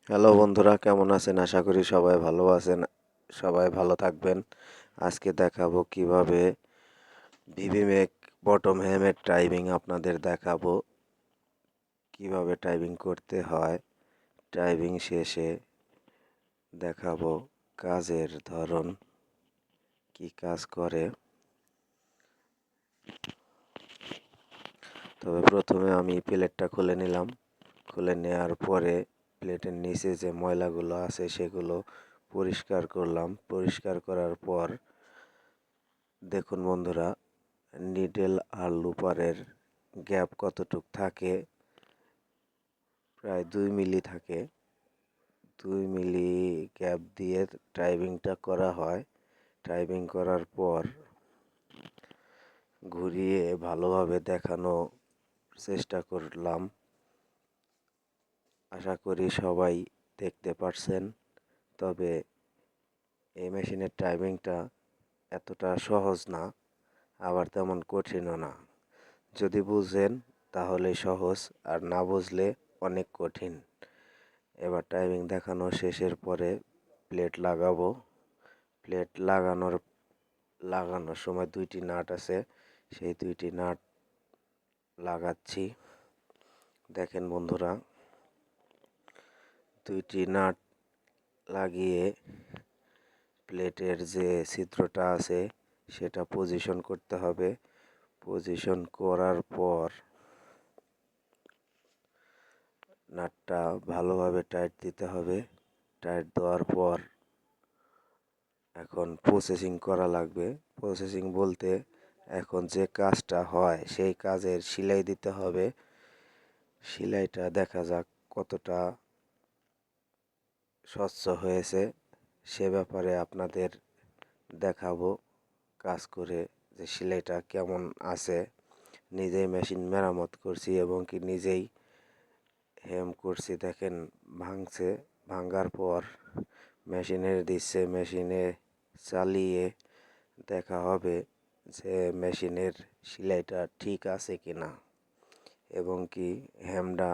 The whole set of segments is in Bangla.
হ্যালো বন্ধুরা, কেমন আছেন? আশা করি সবাই ভালো আছেন, সবাই ভালো থাকবেন। আজকে দেখাবো কিভাবে ভিভিমেক বটম হ্যামের টাইপিং আপনাদের দেখাবো, কিভাবে টাইপিং করতে হয়। টাইপিং শেষে দেখাবো কাজের ধরন, কি কাজ করে। তবে প্রথমে আমি প্লেটটা খুলে নিলাম। খুলে নেওয়ার পরে প্লেটের নিচে যে ময়লাগুলো আছে সেগুলো পরিষ্কার করলাম। পরিষ্কার করার পর দেখুন বন্ধুরা, নিডেল আর লুপারের গ্যাপ কতটুক থাকে, প্রায় 2 মিলি থাকে। 2 মিলি গ্যাপ দিয়ে টাইপিংটা করা হয়। টাইপিং করার পর ঘুরিয়ে ভালোভাবে দেখানোর চেষ্টা করলাম। আশা করি সবাই দেখতে পারছেন। তবে এই মেশিনের টাইপিংটা এতটা সহজ না, আবার তেমন কঠিনও না। যদি বুঝেন তাহলে সহজ, আর না বুঝলে অনেক কঠিন। এবার টাইপিং দেখানো শেষের পরে প্লেট লাগাবো। প্লেট লাগানোর সময় 2টি নাট আছে, সেই 2টি নাট লাগাচ্ছি। দেখেন বন্ধুরা, 2টি নাট লাগিয়ে প্লেটের যে ছিদ্রটা আছে সেটা পজিশন করতে হবে। পজিশন করার পর নাটটা ভালোভাবে টাইট দিতে হবে। টাইট দেওয়ার পর এখন প্রসেসিং করা লাগবে। প্রসেসিং বলতে এখন যে কাজটা হয় সেই কাজের সেলাই দিতে হবে। সেলাইটা দেখা যাক কতটা স্বচ্ছ হয়েছে, সে ব্যাপারে আপনাদের দেখাবো কাজ করে যে সেলাইটা কেমন আছে। নিজেই মেশিন মেরামত করছি এবং কি নিজেই হেম করছি। দেখেন ভাঙছে, ভাঙার পর মেশিনের দিচ্ছে, মেশিনে চালিয়ে দেখা হবে যে মেশিনের সেলাইটা ঠিক আছে কিনা এবং কি হেমটা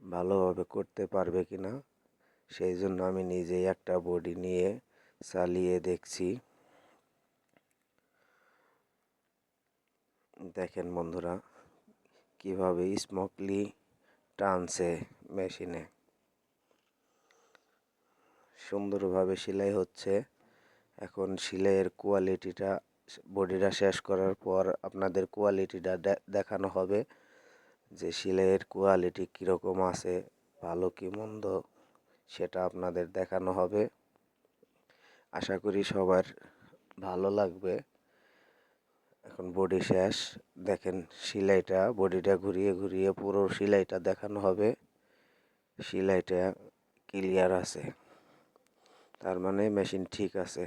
ভালোভাবে করতে পারবে কিনা। সেই জন্য আমি নিজেই একটা বডি নিয়ে চালিয়ে দেখছি। দেখেন বন্ধুরা কিভাবে স্মুথলি টানছে মেশিনে, সুন্দরভাবে সেলাই হচ্ছে। এখন সেলাইয়ের কোয়ালিটিটা, বডিটা শেষ করার পর আপনাদের কোয়ালিটিটা দেখানো হবে যে সেলাইয়ের কোয়ালিটি কীরকম আছে, ভালো কি মন্দ, সেটা আপনাদের দেখানো হবে। আশা করি সবার ভালো লাগবে। এখন বডি শেষ, দেখেন সেলাইটা, বডিটা ঘুরিয়ে ঘুরিয়ে পুরো সেলাইটা দেখানো হবে। সেলাইটা ক্লিয়ার আছে, তার মানে মেশিন ঠিক আছে।